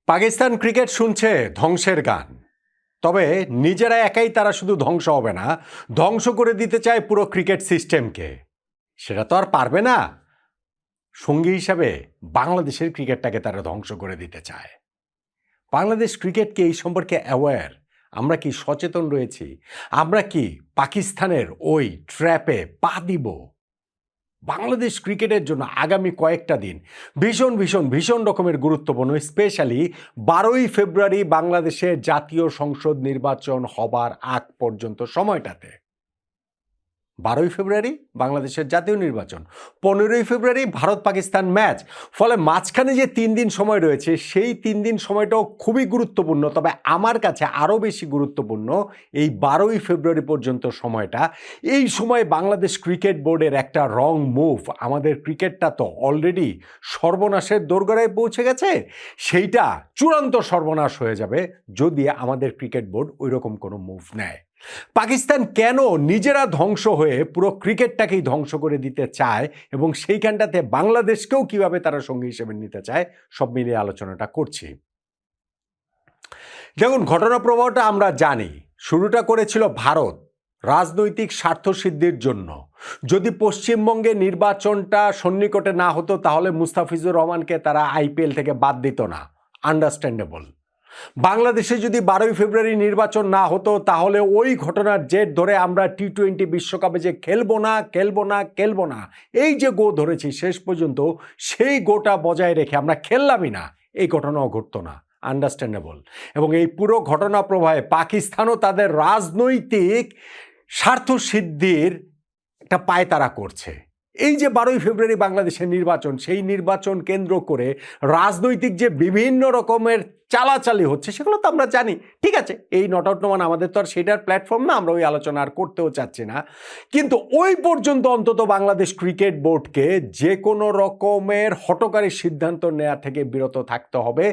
Pakistan cricket শুনছে ধ্বংসের গান। তবে নিজেরা একাই তারা শুধু ধ্বংস হবে না, ধ্বংস করে দিতে চায় পুরো ক্রিকেট সিস্টেমকে। সেটা তো আর পারবে না। সঙ্গী হিসাবে বাংলাদেশের ক্রিকেটটাকে তারা ধ্বংস করে দিতে চায়। বাংলাদেশ ক্রিকেটকে এই সম্পর্কে অ্যাওয়্যার? আমরা কি সচেতন রয়েছি? আমরা কি পাকিস্তানের ওই ট্র্যাপে পা দিব? বাংলাদেশ ক্রিকেটের জন্য আগামী কয়েকটা দিন ভীষণ ভীষণ ভীষণ রকমের গুরুত্বপূর্ণ। স্পেশালি 12ই ফেব্রুয়ারি বাংলাদেশের জাতীয় সংসদ নির্বাচন হবার আগ পর্যন্ত সময়টাতে। 12ই ফেব্রুয়ারি বাংলাদেশের জাতীয় নির্বাচন, 15ই ফেব্রুয়ারি ভারত পাকিস্তান ম্যাচ। ফলে মাঝখানে যে 3 দিন সময় রয়েছে, সেই 3 দিন সময়টাও খুবই গুরুত্বপূর্ণ। তবে আমার কাছে আরও বেশি গুরুত্বপূর্ণ এই 12ই ফেব্রুয়ারি পর্যন্ত সময়টা। এই সময় বাংলাদেশ ক্রিকেট বোর্ডের একটা রং মুভ, আমাদের ক্রিকেটটা তো অলরেডি সর্বনাশের দোরগোড়ায় পৌঁছে গেছে, সেইটা চূড়ান্ত সর্বনাশ হয়ে যাবে যদি আমাদের ক্রিকেট বোর্ড ওই রকম কোনো মুভ নেয়। পাকিস্তান কেন নিজেরা ধ্বংস হয়ে পুরো ক্রিকেটটাকেই ধ্বংস করে দিতে চায় এবং সেইখানটাতে বাংলাদেশকেও কিভাবে তারা সঙ্গী হিসেবে নিতে চায়, সব মিলিয়ে আলোচনাটা করছি। দেখুন, ঘটনা প্রবাহটা আমরা জানি। শুরুটা করেছিল ভারত রাজনৈতিক স্বার্থসিদ্ধির জন্য। যদি পশ্চিমবঙ্গে নির্বাচনটা সন্নিকটে না হতো তাহলে মুস্তাফিজুর রহমানকে তারা আইপিএল থেকে বাদ দিত না, আন্ডারস্ট্যান্ডেবল। বাংলাদেশে যদি 12ই ফেব্রুয়ারি নির্বাচন না হতো তাহলে ওই ঘটনার জের ধরে আমরা টি-20 বিশ্বকাপে যে খেলবো না এই যে গো ধরেছি, শেষ পর্যন্ত সেই গোটা বজায় রেখে আমরা খেললামই না, এই ঘটনাও ঘটতো না, আন্ডারস্ট্যান্ডেবল। এবং এই পুরো ঘটনা প্রবাহে পাকিস্তানও তাদের রাজনৈতিক স্বার্থসিদ্ধির একটা পায়তারা করছে। এই যে 12ই ফেব্রুয়ারি বাংলাদেশের নির্বাচন, সেই নির্বাচন কেন্দ্র করে রাজনৈতিক যে বিভিন্ন রকমের চালাচালি হচ্ছে সেগুলো তো আমরা জানি। ঠিক আছে, এই নট আউট নোমান আমাদের তো আর সেটার প্ল্যাটফর্ম না, আমরা ওই আলোচনা আর করতেও চাচ্ছি না। কিন্তু ওই পর্যন্ত অন্তত বাংলাদেশ ক্রিকেট বোর্ডকে যে কোনো রকমের হঠকারী সিদ্ধান্ত নেওয়া থেকে বিরত থাকতে হবে,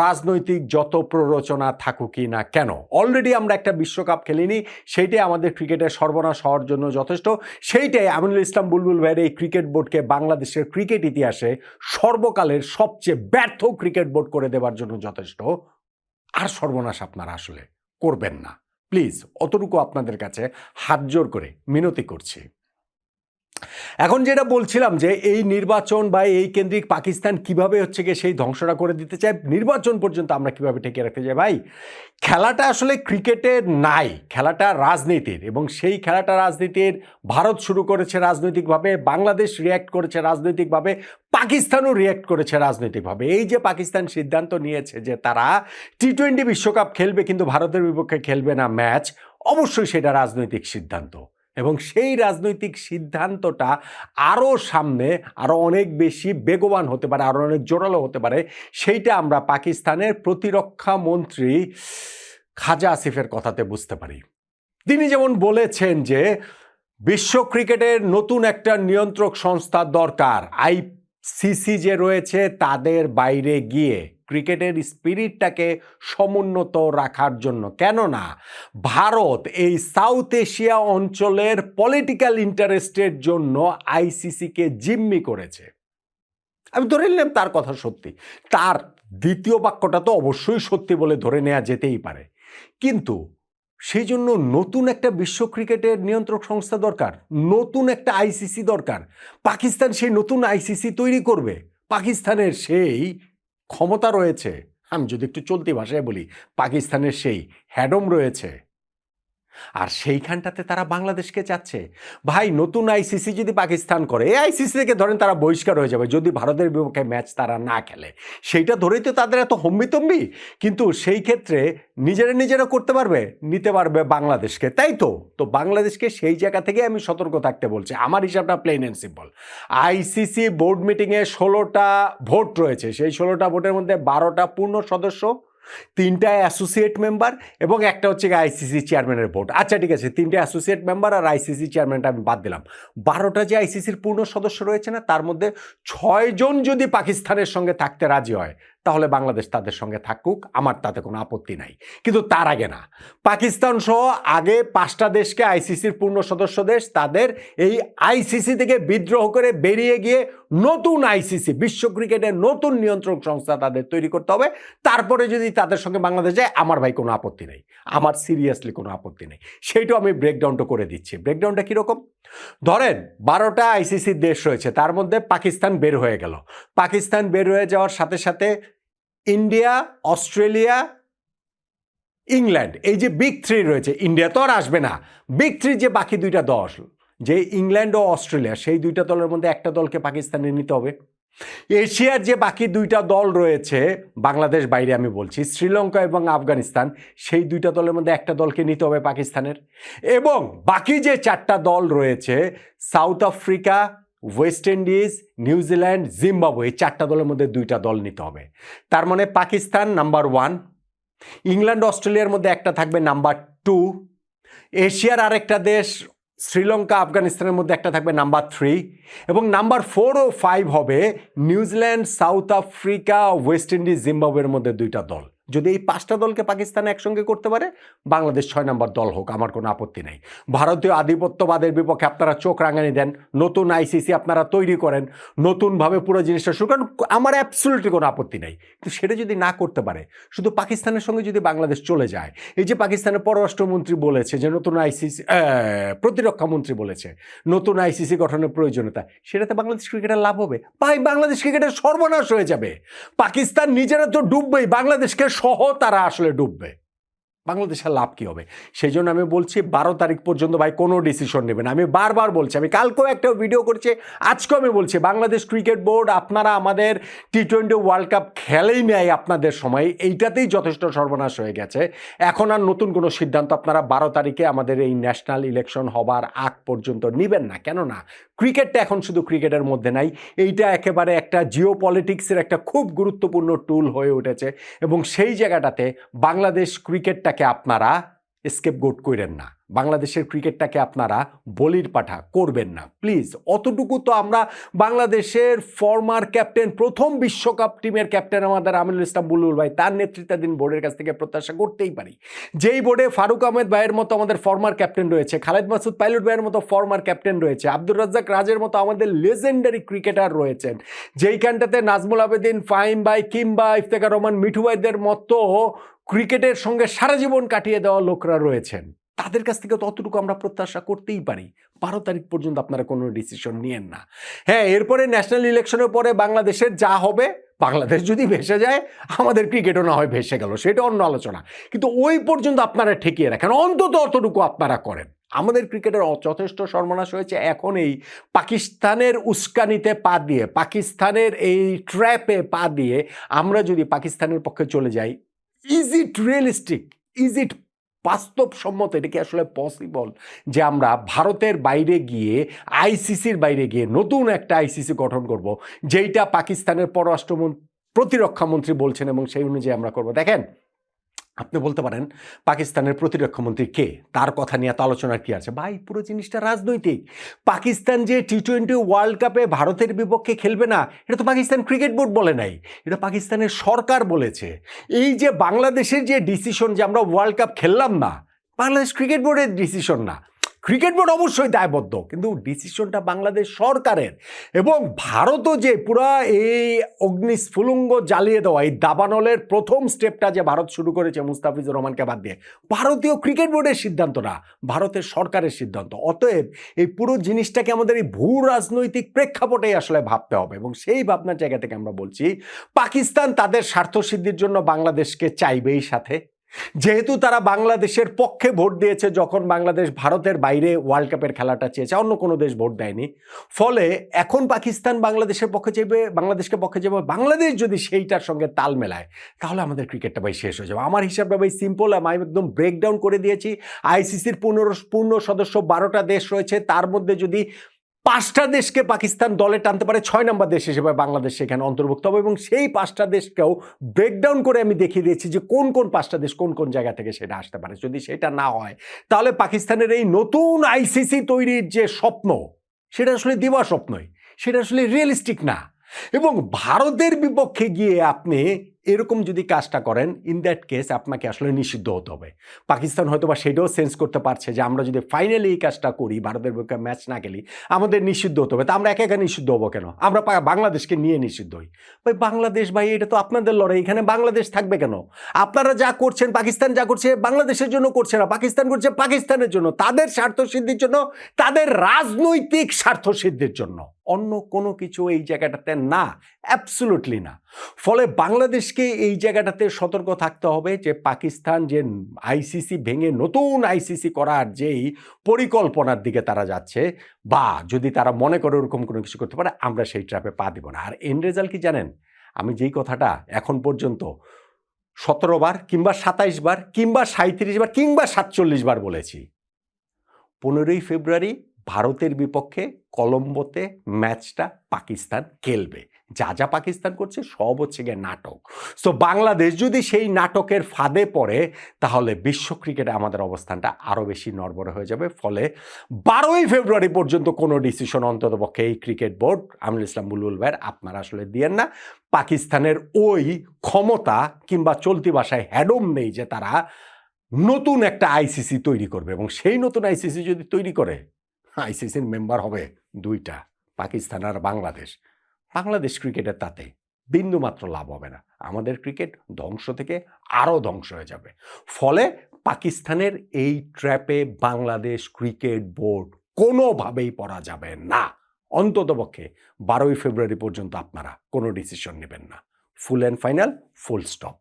রাজনৈতিক যত প্ররোচনা থাকুকই না কেন। অলরেডি আমরা একটা বিশ্বকাপ খেলিনি, সেইটাই আমাদের ক্রিকেটের সর্বনাশ হওয়ার জন্য যথেষ্ট। সেইটাই আমিনুল ইসলাম বুলবুল ভাইয়ের এই ক্রিকেট বোর্ডকে বাংলাদেশের ক্রিকেট ইতিহাসে সর্বকালের সবচেয়ে ব্যর্থ ক্রিকেট বোর্ড করে দেওয়ার জন্য যথেষ্ট। আর সর্বনাশ আপনারা আসলে করবেন না, প্লিজ। অতটুকু আপনাদের কাছে হাত জোর করে মিনতি করছি। এখন যেটা বলছিলাম যে এই নির্বাচন বা এই কেন্দ্রিক পাকিস্তান কিভাবে হচ্ছে গিয়ে সেই ধ্বংসটা করে দিতে চায়, নির্বাচন পর্যন্ত আমরা কিভাবে ঠেকে রাখতে চাই। ভাই, খেলাটা আসলে ক্রিকেটের নাই, খেলাটা রাজনীতির। এবং সেই খেলাটা রাজনীতির, ভারত শুরু করেছে রাজনৈতিকভাবে, বাংলাদেশ রিয়্যাক্ট করেছে রাজনৈতিকভাবে, পাকিস্তানও রিয়্যাক্ট করেছে রাজনৈতিকভাবে। এই যে পাকিস্তান সিদ্ধান্ত নিয়েছে যে তারা টি-20 বিশ্বকাপ খেলবে কিন্তু ভারতের বিপক্ষে খেলবে না ম্যাচ, অবশ্যই সেটা রাজনৈতিক সিদ্ধান্ত। এবং সেই রাজনৈতিক সিদ্ধান্তটা আরও সামনে আরও অনেক বেশি বেগবান হতে পারে, আরও অনেক জোরালো হতে পারে। সেইটা আমরা পাকিস্তানের প্রতিরক্ষা মন্ত্রী খাজা আসিফের কথাতে বুঝতে পারি। তিনি যেমন বলেছেন যে বিশ্ব ক্রিকেটের নতুন একটা নিয়ন্ত্রক সংস্থা দরকার, আইসিসি যে রয়েছে তাদের বাইরে গিয়ে ক্রিকেটের স্পিরিটটাকে সমুন্নত রাখার জন্য। কেননা ভারত এই সাউথ এশিয়া অঞ্চলের পলিটিক্যাল ইন্টারেস্টের জন্য আইসিসিকে জিম্মি করেছে। আমি ধরে নিলাম তার কথা সত্যি, তার দ্বিতীয় বাক্যটা তো অবশ্যই সত্যি বলে ধরে নেওয়া যেতেই পারে। কিন্তু সেই জন্য নতুন একটা বিশ্ব ক্রিকেটের নিয়ন্ত্রক সংস্থা দরকার, নতুন একটা আইসিসি দরকার। পাকিস্তান সেই নতুন আইসিসি তৈরি করবে, পাকিস্তানের সেই ক্ষমতা রয়েছে। আমি যদি একটু চলতি ভাষায় বলি, পাকিস্তানের সেই হ্যাডম রয়েছে। আর সেইখানটাতে তারা বাংলাদেশকে চাচ্ছে। ভাই, নতুন আইসিসি যদি পাকিস্তান করে, এই আইসিসি থেকে ধরেন তারা বহিষ্কার হয়ে যাবে যদি ভারতের বিপক্ষে ম্যাচ তারা না খেলে, সেইটা ধরেই তো তাদের এত হম্বিতম্বি। কিন্তু সেই ক্ষেত্রে নিজেরা করতে পারবে, নিতে পারবে বাংলাদেশকে, তাই তো। তো বাংলাদেশকে সেই জায়গা থেকে আমি সতর্ক থাকতে বলছি। আমার হিসাবটা plain and simple. ICC board মিটিংয়ে 16টা ভোট রয়েছে, সেই 16টা ভোটের মধ্যে 12টা পূর্ণ সদস্য, 3টা অ্যাসোসিয়েট মেম্বার এবং একটা হচ্ছে আইসিসি চেয়ারম্যানের ভোট। আচ্ছা ঠিক আছে, 3টে অ্যাসোসিয়েট মেম্বার আর আইসিসি চেয়ারম্যানটা আমি বাদ দিলাম। 12টা যে আইসিসির পূর্ণ সদস্য রয়েছে না, তার মধ্যে 6 জন যদি পাকিস্তানের সঙ্গে থাকতে রাজি হয় তাহলে বাংলাদেশ তাদের সঙ্গে থাকুক, আমার তাতে কোনো আপত্তি নাই। কিন্তু তার আগে না, পাকিস্তান সহ আগে 5টা দেশকে আইসিসির পূর্ণ সদস্য দেশ, তাদের এই আইসিসি থেকে বিদ্রোহ করে বেরিয়ে গিয়ে নতুন আইসিসি, বিশ্ব ক্রিকেটের নতুন নিয়ন্ত্রক সংস্থা তাদের তৈরি করতে হবে। তারপরে যদি তাদের সঙ্গে বাংলাদেশ যায়, আমার ভাই কোনো আপত্তি নেই, আমার সিরিয়াসলি কোনো আপত্তি নেই। সেইটাও আমি ব্রেকডাউনটা করে দিচ্ছি। ব্রেকডাউনটা কীরকম? ধরেন 12টা আইসিসির দেশ রয়েছে, তার মধ্যে পাকিস্তান বের হয়ে গেল। পাকিস্তান বের হয়ে যাওয়ার সাথে সাথে ইন্ডিয়া, অস্ট্রেলিয়া, ইংল্যান্ড, এই যে বিগ 3 রয়েছে, ইন্ডিয়া তো আর আসবে না, বিগ 3 যে বাকি 2টা দল, যে ইংল্যান্ড ও অস্ট্রেলিয়া, সেই 2টা দলের মধ্যে একটা দলকে পাকিস্তানে নিতে হবে। এশিয়ার যে বাকি 2টা দল রয়েছে, বাংলাদেশ বাইরে আমি বলছি, শ্রীলঙ্কা এবং আফগানিস্তান, সেই 2টা দলের মধ্যে একটা দলকে নিতে হবে পাকিস্তানের। এবং বাকি যে 4টা দল রয়েছে, south Africa, West Indies, New Zealand, Zimbabwe, এই 4টা দলের মধ্যে 2টা দল নিতে হবে। তার মানে পাকিস্তান নাম্বার 1, ইংল্যান্ড অস্ট্রেলিয়ার মধ্যে একটা থাকবে নাম্বার 2, এশিয়ার আরেকটা দেশ শ্রীলঙ্কা আফগানিস্তানের মধ্যে একটা থাকবে নাম্বার 3, এবং নাম্বার 4 ও 5 হবে New Zealand, south Africa, West Indies, জিম্বাবুয়ের মধ্যে 2টা দল। যদি এই 5টা দলকে পাকিস্তান একসঙ্গে করতে পারে, বাংলাদেশ 6 নম্বর দল হোক, আমার কোনো আপত্তি নেই। ভারতীয় আধিপত্যবাদের বিপক্ষে আপনারা চোখ রাঙানি দেন, নতুন আইসিসি আপনারা তৈরি করেন, নতুনভাবে পুরো জিনিসটা শুরু করেন, আমার অ্যাবসলিউটলি কোনো আপত্তি নেই। কিন্তু সেটা যদি না করতে পারে, শুধু পাকিস্তানের সঙ্গে যদি বাংলাদেশ চলে যায়, এই যে পাকিস্তানের পররাষ্ট্রমন্ত্রী বলেছে যে নতুন আইসিসি, প্রতিরক্ষা মন্ত্রী বলেছে নতুন আইসিসি গঠনের প্রয়োজনীয়তা, সেটাতে বাংলাদেশ ক্রিকেটের লাভ হবে? ভাই, বাংলাদেশ ক্রিকেটের সর্বনাশ হয়ে যাবে। পাকিস্তান নিজেরা তো ডুববেই, বাংলাদেশকে সহ তারা আসলে ডুববে। বাংলাদেশের লাভ কি হবে? সেই জন্য আমি বলছি 12 তারিখ পর্যন্ত ভাই কোনো ডিসিশন নেবেন। আমি বারবার বলছি, আমি কালকেও একটা ভিডিও করছি, আজকেও আমি বলছি, বাংলাদেশ ক্রিকেট বোর্ড, আপনারা আমাদের টি20 ওয়ার্ল্ড কাপ খেলেই নেয় আপনাদের সময়, এইটাতেই যথেষ্ট সর্বনাশ হয়ে গেছে। এখন আর নতুন কোনো সিদ্ধান্ত আপনারা 12 তারিখে আমাদের এই ন্যাশনাল ইলেকশন হবার আগ পর্যন্ত নেবেন না। কেননা ক্রিকেটটা এখন শুধু ক্রিকেটের মধ্যে নাই, এইটা একেবারে একটা জিও পলিটিক্সের একটা খুব গুরুত্বপূর্ণ টুল হয়ে উঠেছে। এবং সেই জায়গাটাতে বাংলাদেশ ক্রিকেটটাকে আপনারা স্কেপগোট করেন না, বাংলাদেশের ক্রিকেটটাকে আপনারা বলির পাঠা করবেন না প্লিজ। অতটুকু তো আমরা বাংলাদেশের ফর্মার ক্যাপ্টেন, প্রথম বিশ্বকাপ টিমের ক্যাপ্টেন আমাদের আমিনুল ইসলাম বুলবুল ভাই, তার নেতৃত্বাধীন বোর্ডের কাছ থেকে প্রত্যাশা করতেই পারি। যেই বোর্ডে ফারুক আহমেদ ভাইয়ের মতো আমাদের ফর্মার ক্যাপ্টেন রয়েছে, খালেদ মাসুদ পাইলট ভাইয়ের মতো ফর্মার ক্যাপ্টেন রয়েছে, আব্দুর রাজ্জাক রাজের মতো আমাদের লেজেন্ডারি ক্রিকেটার রয়েছেন, যেইখানটাতে নাজমুল আবেদিন, ফাহিম ভাই, কিংবা ইফতেখার রহমান, মিঠু ভাইদের মতো ক্রিকেটের সঙ্গে সারা জীবন কাটিয়ে দেওয়া লোকরা রয়েছেন, তাদের কাছ থেকে ততটুকু আমরা প্রত্যাশা করতেই পারি। 12 তারিখ পর্যন্ত আপনারা কোনো ডিসিশন নিয়েন না। হ্যাঁ, এরপরে ন্যাশনাল ইলেকশনের পরে বাংলাদেশের যা হবে, বাংলাদেশ যদি ভেসে যায়, আমাদের ক্রিকেটও না হয় ভেসে গেল, সেটা অন্য আলোচনা। কিন্তু ওই পর্যন্ত আপনারা ঠেকিয়ে রাখেন, অন্তত অতটুকু আপনারা করেন। আমাদের ক্রিকেটের যথেষ্ট সর্বনাশ হয়েছে। এখন এই পাকিস্তানের উস্কানিতে পা দিয়ে, পাকিস্তানের এই ট্র্যাপে পা দিয়ে আমরা যদি পাকিস্তানের পক্ষে চলে যাই, is it realistic? Is it বাস্তবসম্মত? এটা কি আসলে পসিবল যে আমরা ভারতের বাইরে গিয়ে, আইসিসির বাইরে গিয়ে নতুন একটা আইসিসি গঠন করব, যেইটা পাকিস্তানের প্রতিরক্ষা মন্ত্রী বলছেন, এবং সেই অনুযায়ী আমরা করব? দেখেন, আপনি বলতে পারেন পাকিস্তানের প্রতিরক্ষা মন্ত্রী কে, তার কথা নিয়ে তো আলোচনার কি আছে? ভাই, পুরো জিনিসটা রাজনৈতিক। পাকিস্তান যে টি20 ওয়ার্ল্ড কাপে ভারতের বিপক্ষে খেলবে না, এটা তো পাকিস্তান ক্রিকেট বোর্ড বলে নাই, এটা পাকিস্তানের সরকার বলেছে। এই যে বাংলাদেশের যে ডিসিশন যে আমরা ওয়ার্ল্ড কাপ খেললাম না, বাংলাদেশ ক্রিকেট বোর্ডের ডিসিশন না। ক্রিকেট বোর্ড অবশ্যই দায়বদ্ধ, কিন্তু ডিসিশনটা বাংলাদেশ সরকারের। এবং ভারতও যে পুরা এই অগ্নিস্ফুলিঙ্গ জ্বালিয়ে দেওয়া, এই দাবানলের প্রথম স্টেপটা যে ভারত শুরু করেছে মুস্তাফিজুর রহমানকে বাদ দিয়ে, ভারতীয় ক্রিকেট বোর্ডের সিদ্ধান্ত না, ভারতের সরকারের সিদ্ধান্ত। অতএব এই পুরো জিনিসটাকে আমাদের এই ভূ রাজনৈতিক প্রেক্ষাপটেই আসলে ভাবতে হবে। এবং সেই ভাবনার জায়গা থেকে আমরা বলছি, পাকিস্তান তাদের স্বার্থসিদ্ধির জন্য বাংলাদেশকে চাইবেই সাথে, যেহেতু তারা বাংলাদেশের পক্ষে ভোট দিয়েছে যখন বাংলাদেশ ভারতের বাইরে ওয়ার্ল্ড কাপের খেলাটা চেয়েছে, অন্য কোনো দেশ ভোট দেয়নি। ফলে এখন পাকিস্তান বাংলাদেশের পক্ষে চাইবে, বাংলাদেশকে পক্ষে যাবে। বাংলাদেশ যদি সেইটার সঙ্গে তাল মেলায়, তাহলে আমাদের ক্রিকেটটা ভাই শেষ হয়ে যাবে। আমার হিসাবটা ভাই সিম্পল, আমি একদম ব্রেকডাউন করে দিয়েছি। আইসিসির পূর্ণ সদস্য 12টা দেশ রয়েছে, তার মধ্যে যদি 5টা দেশকে পাকিস্তান দলে টানতে পারে, 6 নম্বর দেশ হিসেবে বাংলাদেশ সেখানে অন্তর্ভুক্ত হবে। এবং সেই 5টা দেশকেও ব্রেকডাউন করে আমি দেখিয়ে দিয়েছি যে কোন কোন 5টা দেশ কোন কোন জায়গা থেকে সেটা আসতে পারে। যদি সেটা না হয়, তাহলে পাকিস্তানের এই নতুন আইসিসি তৈরির যে স্বপ্ন, সেটা আসলে দিবা স্বপ্নই, সেটা আসলে রিয়েলিস্টিক না। এবং ভারতের বিপক্ষে গিয়ে আপনি এরকম যদি কাজটা করেন, ইন দ্যাট কেস আপনাকে আসলে নিষিদ্ধ হতে হবে। পাকিস্তান হয়তোবা সেটাও সেন্স করতে পারছে যে আমরা যদি ফাইনালি এই কাজটা করি, ভারতের বিপক্ষে ম্যাচ না খেলি, আমাদের নিষিদ্ধ হতে হবে। তা আমরা একা একা নিষিদ্ধ হবো কেন? আমরা বাংলাদেশকে নিয়ে নিষিদ্ধ হই। ভাই বাংলাদেশ, ভাই এটা তো আপনাদের লড়াই, এখানে বাংলাদেশ থাকবে কেন? আপনারা যা করছেন, পাকিস্তান যা করছে বাংলাদেশের জন্য করছে না, পাকিস্তান করছে পাকিস্তানের জন্য, তাদের স্বার্থ সিদ্ধির জন্য, তাদের রাজনৈতিক স্বার্থ সিদ্ধির জন্য, অন্য কোনো কিছু এই জায়গাটাতে না, অ্যাবসলুটলি না। ফলে বাংলাদেশকে এই জায়গাটাতে সতর্ক থাকতে হবে যে পাকিস্তান যে আইসিসি ভেঙে নতুন আইসিসি করার যেই পরিকল্পনার দিকে তারা যাচ্ছে, বা যদি তারা মনে করে ওরকম কোনো কিছু করতে পারে, আমরা সেই ট্র্যাপে পা দিব না। আর এন্ড রেজাল্ট কি জানেন? আমি যেই কথাটা এখন পর্যন্ত 17 বার কিংবা 27 বার কিংবা 37 বার কিংবা 47 বার বলেছি, 15ই ফেব্রুয়ারি ভারতের বিপক্ষে কলম্বোতে ম্যাচটা পাকিস্তান খেলবে। যা যা পাকিস্তান করছে সব হচ্ছে গিয়ে নাটক। সো বাংলাদেশ যদি সেই নাটকের ফাঁদে পড়ে, তাহলে বিশ্ব ক্রিকেটে আমাদের অবস্থানটা আরও বেশি নড়বড়ে হয়ে যাবে। ফলে 12ই ফেব্রুয়ারি পর্যন্ত কোনো ডিসিশন অন্ততপক্ষে এই ক্রিকেট বোর্ড, আমিনুল ইসলাম বুলবুল ভাইয়ের, আপনারা আসলে দিয়েন না। পাকিস্তানের ওই ক্ষমতা কিংবা চলতি ভাষায় হ্যাডম নেই যে তারা নতুন একটা আইসিসি তৈরি করবে, এবং সেই নতুন আইসিসি যদি তৈরি করে, আইসিসির মেম্বার হবে দুইটা, পাকিস্তান আর বাংলাদেশ। বাংলাদেশ ক্রিকেটের তাতে বিন্দুমাত্র লাভ হবে না। আমাদের ক্রিকেট ধ্বংস থেকে আরও ধ্বংস হয়ে যাবে। ফলে পাকিস্তানের এই ট্র্যাপে বাংলাদেশ ক্রিকেট বোর্ড কোনোভাবেই পড়া যাবে না। অন্ততপক্ষে 12ই ফেব্রুয়ারি পর্যন্ত আপনারা কোনো ডিসিশন নেবেন না। Full and final, full stop.